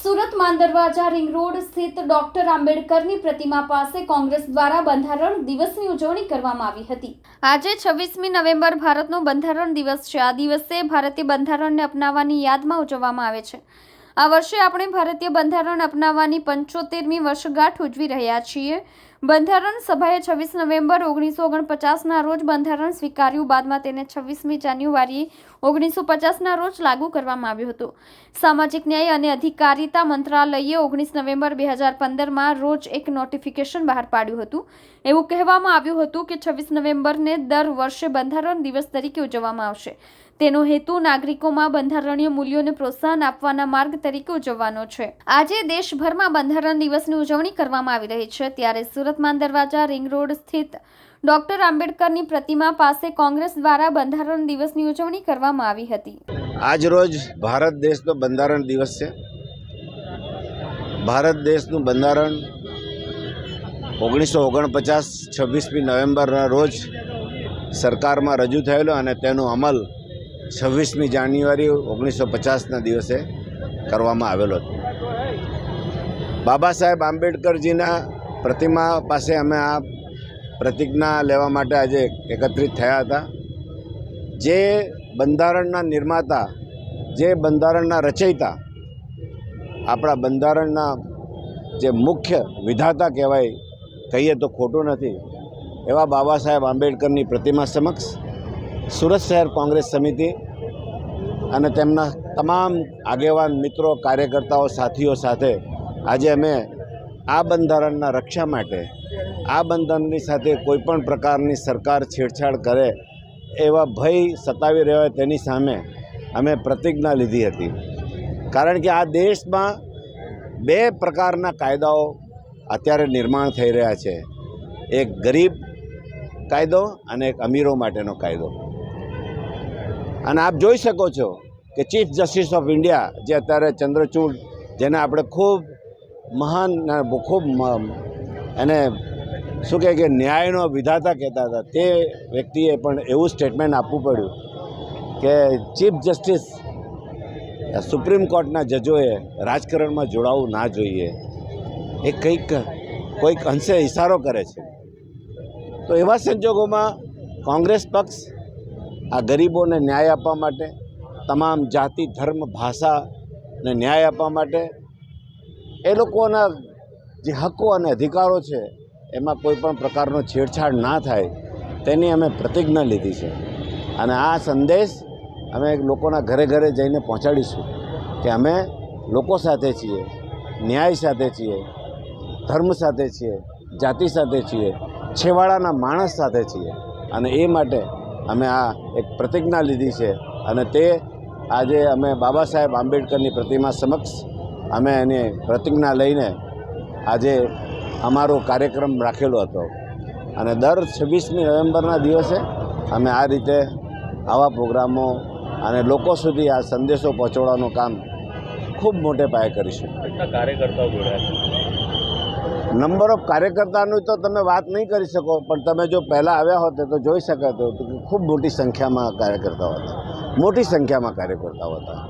Surat માંદરવાજા ring road સ્થિત doctor આંબેડકરની પ્રતિમા પાસે કોંગ્રેસ દ્વારા બંધારણ દિવસની ઉજવણી કરવામાં આવી હતી। આજે 26મી નવેમ્બર ભારતનો બંધારણ દિવસ છે। આ દિવસે ભારતીય બંધારણને અપનાવવાની યાદમાં ઉજવવામાં આવે છે। આ વર્ષે આપણે ભારતીય બંધારણ અપનાવવાની 75મી વર્ષગાંઠ ઉજવી રહ્યા છીએ। બંધારણ સભાએ 26 નવેમ્બર 1949ના રોજ બંધારણ સ્વીકાર્યું। બાદમાં તેને 26મી જાન્યુઆરી 1950ના રોજ લાગુ કરવામાં આવ્યું હતું। સામાજિક ન્યાય અને અધિકારિતા મંત્રાલયે 19 નવેમ્બર 2015માં રોજ એક નોટિફિકેશન બહાર પાડ્યું હતું। એવું કહેવામાં આવ્યું હતું કે 26 નવેમ્બરને દર વર્ષે બંધારણ દિવસ તરીકે ઉજવવામાં આવશે। તેનો હેતુ નાગરિકોમાં બંધારણીય મૂલ્યોને પ્રોત્સાહન આપવાના માર્ગ તરીકે ઉજવવાનો છે। આજે દેશભરમાં બંધારણ દિવસની ઉજવણી કરવામાં આવી રહી છે। ત્યારે સુરત માંદરવાજા રિંગ રોડ સ્થિત ડોક્ટર આંબેડકરની પ્રતિમા પાસે કોંગ્રેસ દ્વારા બંધારણ દિવસની ઉજવણી કરવામાં આવી હતી। આજ રોજ ભારત દેશનો બંધારણ દિવસ છે। ભારત દેશનું બંધારણ 1949 26મી નવેમ્બરના રોજ સરકારમાં રજૂ થયેલો અને તેનો અમલ 26મી જાન્યુઆરી 1950ના દિવસે કરવામાં આવેલો હતો। બાબા સાહેબ આંબેડકરજીના પ્રતિમા પાસે અમે આ પ્રતિજ્ઞા લેવા માટે આજે એકત્રિત થયા હતા। જે બંધારણના નિર્માતા, જે બંધારણના રચયિતા, આપણા બંધારણના જે મુખ્ય વિધાતા કહેવાય, કહીએ તો ખોટું નથી, એવા બાબા સાહેબ આંબેડકરની પ્રતિમા સમક્ષ સુરત શહેર કોંગ્રેસ સમિતિ અને તેમના તમામ આગેવાન મિત્રો, કાર્યકર્તાઓ, સાથીઓ સાથે આજે અમે આ બંધારણના રક્ષા માટે, આ બંધારણની સાથે કોઈપણ પ્રકારની સરકાર છેડછાડ કરે એવા ભય સતાવી રહ્યો હોય તેની સામે અમે પ્રતિજ્ઞા લીધી હતી। કારણ કે આ દેશમાં બે પ્રકારના કાયદાઓ અત્યારે નિર્માણ થઈ રહ્યા છે, એક ગરીબ કાયદો અને એક અમીરો માટેનો કાયદો। અને આપ જોઈ શકો છો કે ચીફ જસ્ટિસ ઓફ ઇન્ડિયા, જે અત્યારે ચંદ્રચૂડ, જેને આપણે ખૂબ મહાન, ખૂબ એને શું કહે કે ન્યાયનો વિધાતા કહેતા હતા, તે વ્યક્તિએ પણ એવું સ્ટેટમેન્ટ આપવું પડ્યું કે ચીફ જસ્ટિસ, સુપ્રીમ કોર્ટના જજોએ રાજકારણમાં જોડાવું ના જોઈએ। એ કોઈક અંશે ઇશારો કરે છે। તો એવા સંજોગોમાં કોંગ્રેસ પક્ષ આ ગરીબોને ન્યાય આપવા માટે, તમામ જાતિ, ધર્મ, ભાષાને ન્યાય આપવા માટે, એ લોકોના જે હકો અને અધિકારો છે એમાં કોઈ પણ પ્રકારનો છેડછાડ ના થાય તેની અમે પ્રતિજ્ઞા લીધી છે। અને આ સંદેશ અમે લોકોના ઘરે ઘરે જઈને પહોંચાડીશું કે અમે લોકો સાથે છીએ, ન્યાય સાથે છીએ, ધર્મ સાથે છીએ, જાતિ સાથે છીએ, છેવાડાના માણસ સાથે છીએ। અને એ માટે અમે આ એક પ્રતિજ્ઞા લીધી છે અને તે આજે અમે બાબા સાહેબ આંબેડકરની પ્રતિમા સમક્ષ અમે એની પ્રતિજ્ઞા લઈને આજે અમારો કાર્યક્રમ રાખેલો હતો। અને દર 26મી નવેમ્બરના દિવસે અમે આ રીતે આવા પ્રોગ્રામો અને લોકો સુધી આ સંદેશો પહોંચાડવાનું કામ ખૂબ મોટે પાયે કરીશું। કેટલા કાર્યકર્તાઓ જોડાયા? નંબર ઓફ કાર્યકર્તાનું તો તમે વાત નહીં કરી શકો, પણ તમે જો પહેલાં આવ્યા હોત તો જોઈ શકાતો કે ખૂબ મોટી સંખ્યામાં કાર્યકર્તાઓ હતા, મોટી સંખ્યામાં કાર્યકર્તાઓ હતા।